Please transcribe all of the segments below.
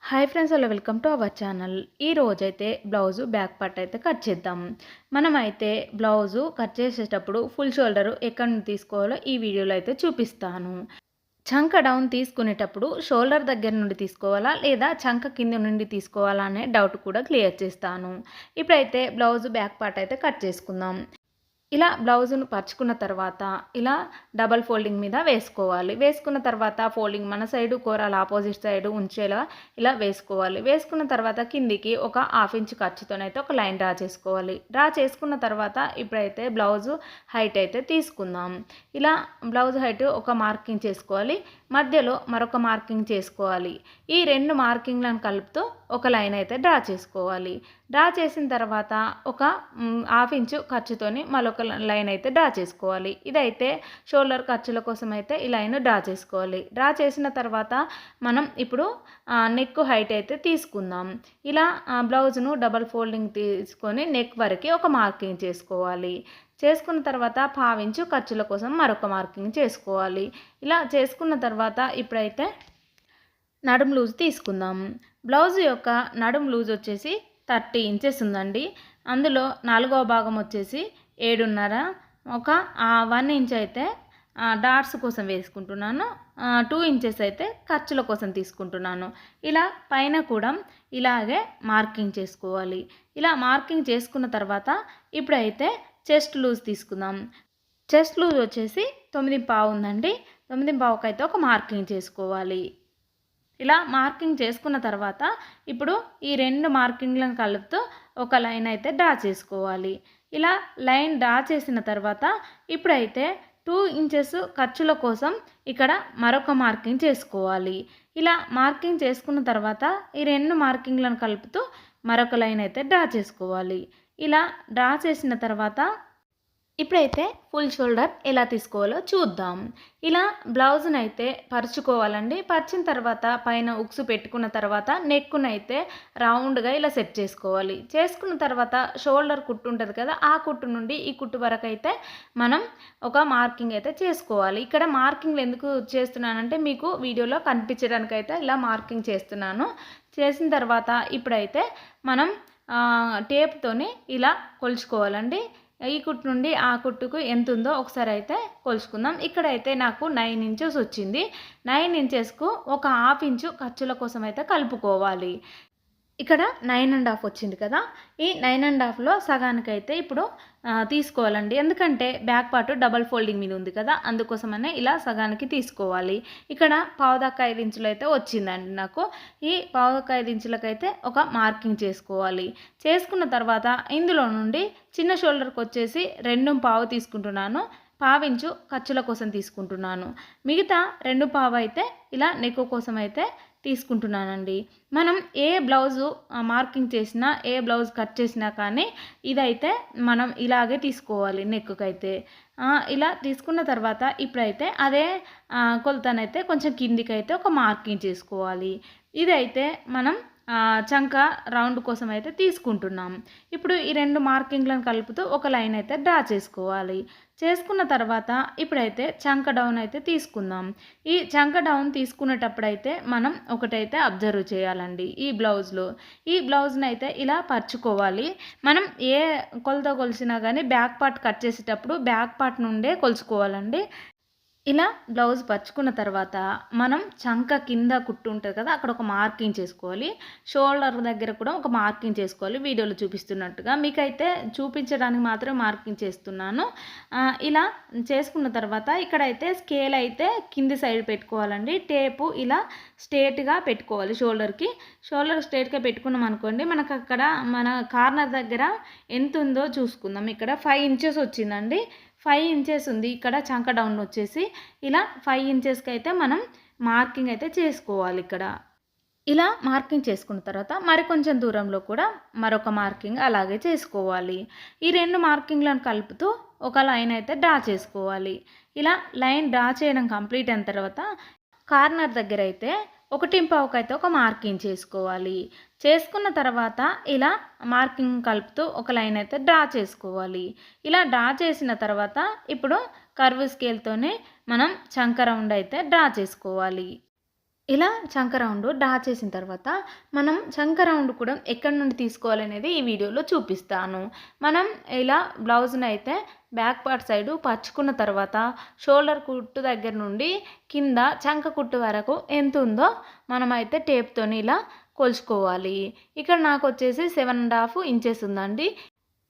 Hi friends, hello, welcome to our channel. ఈ రోజైతే blouse back part అయితే cut చేద్దాం. మనమైతే బ్లౌజు కట్ చేసేటప్పుడు ఫుల్ షోల్డరు ఎక్కడి నుండి తీసుకోవాలో ఈ వీడియోలో అయితే చూపిస్తాను. చంక డౌన్ తీసుకునేటప్పుడు షోల్డర్ దగ్గర నుండి తీసుకోవాలా లేదా చంక కింద నుండి తీసుకోవాలా అనే డౌట్ కూడా క్లియర్ చేస్తాను. ఇప్పుడైతే బ్లౌజు బ్యాక్ పార్ట్ అయితే కట్ చేసుకుందాం. ఇలా బ్లౌజును పరుచుకున్న తర్వాత ఇలా డబల్ ఫోల్డింగ్ మీద వేసుకోవాలి. వేసుకున్న తర్వాత ఫోల్డింగ్ మన సైడు కూరలు ఆపోజిట్ సైడు ఉంచేలా ఇలా వేసుకోవాలి. వేసుకున్న తర్వాత కిందికి ఒక 1/2 ఇంచ్ ఖర్చుతోనైతే ఒక లైన్ డ్రా చేసుకోవాలి. డ్రా చేసుకున్న తర్వాత ఇప్పుడైతే బ్లౌజు హైట్ అయితే తీసుకుందాం. ఇలా బ్లౌజ్ హైట్ ఒక మార్కింగ్ చేసుకోవాలి. మధ్యలో మరొక మార్కింగ్ చేసుకోవాలి. ఈ 2 మార్కింగ్లను కలుపుతూ ఒక లైన్ అయితే డ్రా చేసుకోవాలి. డ్రా చేసిన తర్వాత ఒక 1/2 ఇంచు ఖర్చుతోని మరొక లైన్ అయితే డ్రా చేసుకోవాలి. ఇదైతే షోల్డర్ ఖర్చుల కోసం అయితే ఈ లైన్ డ్రా చేసుకోవాలి. డ్రా చేసిన తర్వాత మనం ఇప్పుడు నెక్ హైట్ అయితే తీసుకుందాం. ఇలా బ్లౌజ్ను డబల్ ఫోల్డింగ్ తీసుకొని నెక్ వరకు ఒక మార్కింగ్ చేసుకోవాలి. చేసుకున్న తర్వాత 1/2 ఇంచు ఖర్చుల కోసం మరొక మార్కింగ్ చేసుకోవాలి. ఇలా చేసుకున్న తర్వాత ఇప్పుడైతే నడుము లూజ్ తీసుకుందాం. బ్లౌజ్ యొక్క నడుము లూజ్ వచ్చేసి 30 ఇంచెస్ ఉందండి. అందులో 4వ భాగం వచ్చేసి 7.5, ఒక 1 ఇంచ్ అయితే డాట్స్ కోసం వేసుకుంటున్నాను. 2 ఇంచెస్ అయితే ఖర్చుల కోసం తీసుకుంటున్నాను. ఇలా పైన కూడా ఇలాగే మార్కింగ్ చేసుకోవాలి. ఇలా మార్కింగ్ చేసుకున్న తర్వాత ఇప్పుడైతే చెస్ట్ లూజ్ తీసుకుందాం. చెస్ట్ లూజ్ వచ్చేసి 9.5 ఉందండి. 9.5కి అయితే ఒక మార్కింగ్ చేసుకోవాలి. ఇలా మార్కింగ్ చేసుకున్న తర్వాత ఇప్పుడు ఈ 2 మార్కింగ్లను కలుపుతూ ఒక లైన్ అయితే డ్రా చేసుకోవాలి. ఇలా లైన్ డ్రా చేసిన తర్వాత ఇప్పుడైతే 2 ఇంచెస్ ఖర్చుల కోసం ఇక్కడ మరొక మార్కింగ్ చేసుకోవాలి. ఇలా మార్కింగ్ చేసుకున్న తర్వాత ఈ 2 మార్కింగ్లను కలుపుతూ మరొక లైన్ అయితే డ్రా చేసుకోవాలి. ఇలా డ్రా చేసిన తర్వాత ఇప్పుడైతే ఫుల్ షోల్డర్ ఎలా తీసుకోవాలో చూద్దాం. ఇలా బ్లౌజ్ని అయితే పరుచుకోవాలండి. పరిచిన తర్వాత పైన ఉక్సు పెట్టుకున్న తర్వాత నెక్కునైతే రౌండ్గా ఇలా సెట్ చేసుకోవాలి. చేసుకున్న తర్వాత షోల్డర్ కుట్టు ఉంటుంది కదా, ఆ కుట్టు నుండి ఈ కుట్టు వరకు అయితే మనం ఒక మార్కింగ్ అయితే చేసుకోవాలి. ఇక్కడ మార్కింగ్లు ఎందుకు చేస్తున్నానంటే మీకు వీడియోలో కనిపించడానికైతే ఇలా మార్కింగ్ చేస్తున్నాను. చేసిన తర్వాత ఇప్పుడైతే మనం టేప్తోని ఇలా కొలుచుకోవాలండి. ఈ కుట్టు నుండి ఆ కుట్టుకు ఎంత ఉందో ఒకసారి అయితే కొలుచుకుందాం. ఇక్కడైతే నాకు 9 ఇంచెస్ వచ్చింది. 9 ఇంచెస్కు ఒక 1/2 ఇంచు ఖర్చుల కోసం అయితే కలుపుకోవాలి. ఇక్కడ 9.5 వచ్చింది కదా, ఈ 9.5లో సగానికైతే ఇప్పుడు తీసుకోవాలండి. ఎందుకంటే బ్యాక్ పార్ట్ డబల్ ఫోల్డింగ్ మీద ఉంది కదా, అందుకోసమనే ఇలా సగానికి తీసుకోవాలి. ఇక్కడ 1/4 ఇంచులు అయితే వచ్చిందండి నాకు. ఈ 1/4 ఇంచులకైతే ఒక మార్కింగ్ చేసుకోవాలి. చేసుకున్న తర్వాత ఇందులో నుండి చిన్న షోల్డర్కి వచ్చేసి 2.5 తీసుకుంటున్నాను. 1/2 ఇంచు ఖర్చుల కోసం తీసుకుంటున్నాను. మిగతా 2.5 అయితే ఇలా నెక్ కోసం అయితే తీసుకుంటున్నానండి. మనం ఏ బ్లౌజు మార్కింగ్ చేసినా, ఏ బ్లౌజ్ కట్ చేసినా కానీ ఇదైతే మనం ఇలాగే తీసుకోవాలి. నెక్కుకైతే ఇలా తీసుకున్న తర్వాత ఇప్పుడైతే అదే కొలతనైతే కొంచెం కిందికైతే ఒక మార్కింగ్ చేసుకోవాలి. ఇదైతే మనం చంక రౌండ్ కోసం అయితే తీసుకుంటున్నాం. ఇప్పుడు ఈ 2 మార్కింగ్లను కలుపుతూ ఒక లైన్ అయితే డ్రా చేసుకోవాలి. చేసుకున్న తర్వాత ఇప్పుడైతే చంక డౌన్ అయితే తీసుకుందాం. ఈ చంక డౌన్ తీసుకునేటప్పుడైతే మనం ఒకటైతే అబ్జర్వ్ చేయాలండి. ఈ బ్లౌజ్ని అయితే ఇలా పరుచుకోవాలి. మనం ఏ కొలత కొలిసినా కానీ బ్యాక్ పార్ట్ కట్ చేసేటప్పుడు బ్యాక్ పార్ట్ నుండే కొలుచుకోవాలండి. ఇలా బ్లౌజ్ పరుచుకున్న తర్వాత మనం చంక కింద కుట్టు ఉంటుంది కదా, అక్కడ ఒక మార్కింగ్ చేసుకోవాలి. షోల్డర్ దగ్గర కూడా ఒక మార్కింగ్ చేసుకోవాలి. వీడియోలో చూపిస్తున్నట్టుగా మీకైతే చూపించడానికి మాత్రమే మార్కింగ్ చేస్తున్నాను. ఇలా చేసుకున్న తర్వాత ఇక్కడైతే స్కేల్ అయితే కింది సైడ్ పెట్టుకోవాలండి. టేపు ఇలా స్ట్రేట్గా పెట్టుకోవాలి. షోల్డర్ స్ట్రేట్గా పెట్టుకున్నాం అనుకోండి, మనకు అక్కడ మన కార్నర్ దగ్గర ఎంత ఉందో చూసుకుందాం. ఇక్కడ 5 ఇంచెస్ వచ్చిందండి. 5 ఇంచెస్ ఉంది. ఇక్కడ చంక డౌన్ వచ్చేసి ఇలా 5 ఇంచెస్కి అయితే మనం మార్కింగ్ అయితే చేసుకోవాలి. ఇక్కడ ఇలా మార్కింగ్ చేసుకున్న తర్వాత మరికొంచెం దూరంలో కూడా మరొక మార్కింగ్ అలాగే చేసుకోవాలి. ఈ 2 మార్కింగ్లను కలుపుతూ ఒక లైన్ అయితే డ్రా చేసుకోవాలి. ఇలా లైన్ డ్రా చేయడం కంప్లీట్ అయిన తర్వాత కార్నర్ దగ్గర అయితే 1.5కి అయితే ఒక మార్కింగ్ చేసుకోవాలి. చేసుకున్న తర్వాత ఇలా మార్కింగ్ కలుపుతూ ఒక లైన్ అయితే డ్రా చేసుకోవాలి. ఇలా డ్రా చేసిన తర్వాత ఇప్పుడు కర్వ్ స్కేల్తోనే మనం చంక రౌండ్ అయితే డ్రా చేసుకోవాలి. ఇలా చంక రౌండ్ డ్రా చేసిన తర్వాత మనం చంక రౌండ్ కూడా ఎక్కడి నుండి తీసుకోవాలనేది ఈ వీడియోలో చూపిస్తాను. మనం ఇలా బ్లౌజ్ని అయితే బ్యాక్ పార్ట్ సైడు పరుచుకున్న తర్వాత షోల్డర్ కుట్టు దగ్గర నుండి కింద చంక కుట్టు వరకు ఎంత ఉందో మనమైతే టేప్తోని ఇలా కొలుచుకోవాలి. ఇక్కడ నాకు వచ్చేసి 7.5 ఇంచెస్ ఉందండి.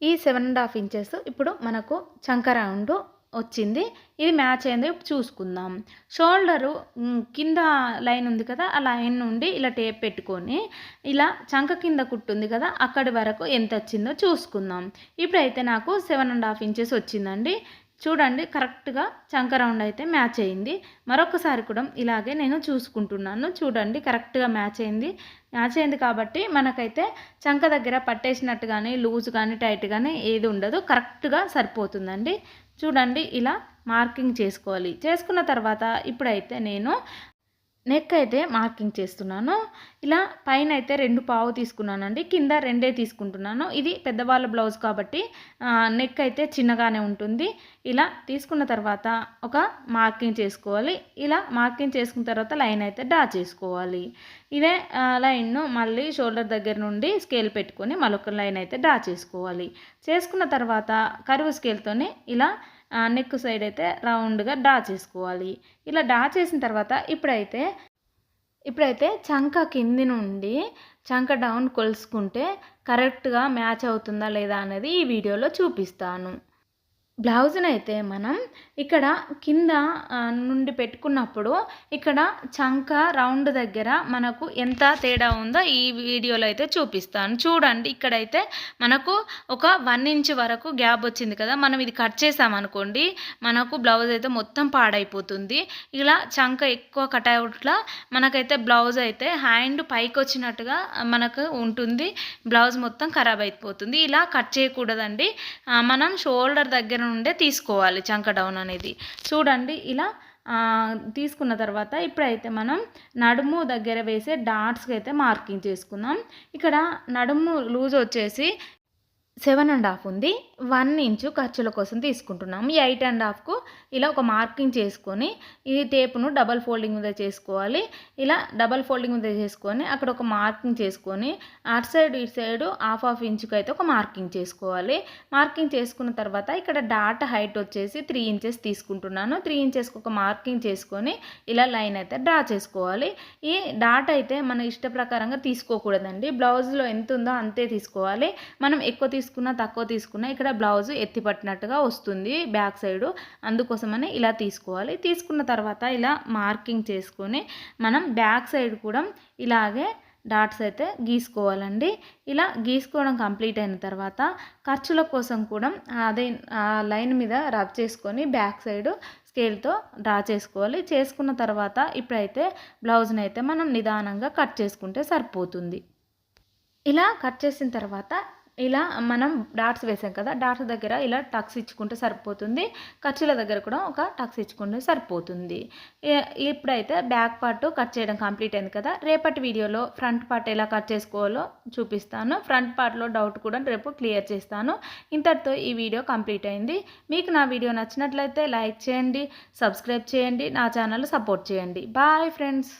ఈ 7.5 ఇంచెస్ ఇప్పుడు మనకు చంక రౌండ్ వచ్చింది. ఇది మ్యాచ్ అయిందో చూసుకుందాం. షోల్డరు కింద లైన్ ఉంది కదా, ఆ లైన్ నుండి ఇలా టేప్ పెట్టుకొని ఇలా చంక కింద కుట్టు ఉంది కదా, అక్కడి వరకు ఎంత వచ్చిందో చూసుకుందాం. ఇప్పుడైతే నాకు 7.5 ఇంచెస్ వచ్చిందండి. చూడండి, కరెక్ట్గా చంక రౌండ్ అయితే మ్యాచ్ అయింది. మరొకసారి కూడా ఇలాగే నేను చూసుకుంటున్నాను. చూడండి, కరెక్ట్గా మ్యాచ్ అయింది కాబట్టి మనకైతే చంక దగ్గర పట్టేసినట్టు కానీ లూజ్ కానీ టైట్ కానీ ఏది ఉండదు, కరెక్ట్గా సరిపోతుందండి. చూడండి, ఇలా మార్కింగ్ చేసుకోవాలి. చేసుకున్న తర్వాత ఇప్పుడైతే నేను నెక్ అయితే మార్కింగ్ చేస్తున్నాను. ఇలా పైన అయితే 2 పావు తీసుకున్నానండి, కింద 2 తీసుకుంటున్నాను. ఇది పెద్దవాళ్ళ బ్లౌజ్ కాబట్టి నెక్ అయితే చిన్నగానే ఉంటుంది. ఇలా తీసుకున్న తర్వాత ఒక మార్కింగ్ చేసుకోవాలి. ఇలా మార్కింగ్ చేసుకున్న తర్వాత లైన్ అయితే డ్రా చేసుకోవాలి. ఇదే లైన్ను మళ్ళీ షోల్డర్ దగ్గర నుండి స్కేల్ పెట్టుకొని మరొక లైన్ అయితే డ్రా చేసుకోవాలి. చేసుకున్న తర్వాత కర్వ్ స్కేల్తోనే ఇలా నెక్ సైడ్ అయితే రౌండ్గా డ్రా చేసుకోవాలి. ఇలా డ్రా చేసిన తర్వాత ఇప్పుడైతే చంక కింది నుండి చంక డౌన్ కొలుసుకుంటే కరెక్ట్గా మ్యాచ్ అవుతుందా లేదా అనేది ఈ వీడియోలో చూపిస్తాను. బ్లౌజ్ని అయితే మనం ఇక్కడ కింద నుండి పెట్టుకున్నప్పుడు ఇక్కడ చంక రౌండ్ దగ్గర మనకు ఎంత తేడా ఉందో ఈ వీడియోలో అయితే చూపిస్తాను. చూడండి, ఇక్కడైతే మనకు ఒక 1 ఇంచ్ వరకు గ్యాప్ వచ్చింది కదా, మనం ఇది కట్ చేసామనుకోండి మనకు బ్లౌజ్ అయితే మొత్తం పాడైపోతుంది. ఇలా చంక ఎక్కువ కట్ అవుట్లా మనకైతే బ్లౌజ్ అయితే హ్యాండ్ పైకి వచ్చినట్టుగా మనకు ఉంటుంది, బ్లౌజ్ మొత్తం ఖరాబ్ అయిపోతుంది. ఇలా కట్ చేయకూడదండి. మనం షోల్డర్ దగ్గర నుండే తీసుకోవాలి చంక డౌన్ అనేది. చూడండి, ఇలా తీసుకున్న తర్వాత ఇప్పుడైతే మనం నడుము దగ్గర వేసే డాట్స్కి అయితే మార్కింగ్ చేసుకుందాం. ఇక్కడ నడుము లూజ్ వచ్చేసి 7.5 ఉంది. 1 ఇంచు ఖర్చుల కోసం తీసుకుంటున్నాము. ఈ 8.5కు ఇలా ఒక మార్కింగ్ చేసుకొని ఈ టేపును డబల్ ఫోల్డింగ్ మీద చేసుకోవాలి. ఇలా డబల్ ఫోల్డింగ్ మీద చేసుకొని అక్కడ ఒక మార్కింగ్ చేసుకొని అటు సైడ్ ఇటు సైడ్ 1/2 ఇంచుకి అయితే ఒక మార్కింగ్ చేసుకోవాలి. మార్కింగ్ చేసుకున్న తర్వాత ఇక్కడ డాట్ హైట్ వచ్చేసి 3 ఇంచెస్ తీసుకుంటున్నాను. 3 ఇంచెస్కి ఒక మార్కింగ్ చేసుకొని ఇలా లైన్ అయితే డ్రా చేసుకోవాలి. ఈ డాట్ అయితే మన ఇష్ట ప్రకారంగా తీసుకోకూడదండి. బ్లౌజ్లో ఎంత ఉందో అంతే తీసుకోవాలి. మనం ఎక్కువ తీసుకున్నా తక్కువ తీసుకున్నా ఇక్కడ బ్లౌజ్ ఎత్తి పట్టినట్టుగా వస్తుంది బ్యాక్ సైడు, అందుకోసమని ఇలా తీసుకోవాలి. తీసుకున్న తర్వాత ఇలా మార్కింగ్ చేసుకొని మనం బ్యాక్ సైడ్ కూడా ఇలాగే డాట్స్ అయితే గీసుకోవాలండి. ఇలా గీసుకోవడం కంప్లీట్ అయిన తర్వాత ఖర్చుల కోసం కూడా అదే లైన్ మీద రబ్ చేసుకొని బ్యాక్ సైడ్ స్కేల్తో డ్రా చేసుకోవాలి. చేసుకున్న తర్వాత ఇప్పుడైతే బ్లౌజ్ని అయితే మనం నిదానంగా కట్ చేసుకుంటే సరిపోతుంది. ఇలా కట్ చేసిన తర్వాత ఇలా మనం డాట్స్ వేసాం కదా, డాట్స్ దగ్గర ఇలా టక్స్ ఇచ్చుకుంటే సరిపోతుంది. ఖర్చుల దగ్గర కూడా ఒక టక్స్ ఇచ్చుకుంటే సరిపోతుంది. ఇప్పుడైతే బ్యాక్ పార్ట్ కట్ చేయడం కంప్లీట్ అయింది కదా, రేపటి వీడియోలో ఫ్రంట్ పార్ట్ ఎలా కట్ చేసుకోవాలో చూపిస్తాను. ఫ్రంట్ పార్ట్లో డౌట్ కూడా రేపు క్లియర్ చేస్తాను. ఇంతటితో ఈ వీడియో కంప్లీట్ అయింది. మీకు నా వీడియో నచ్చినట్లయితే లైక్ చేయండి, సబ్స్క్రైబ్ చేయండి, నా ఛానల్ సపోర్ట్ చేయండి. Bye friends.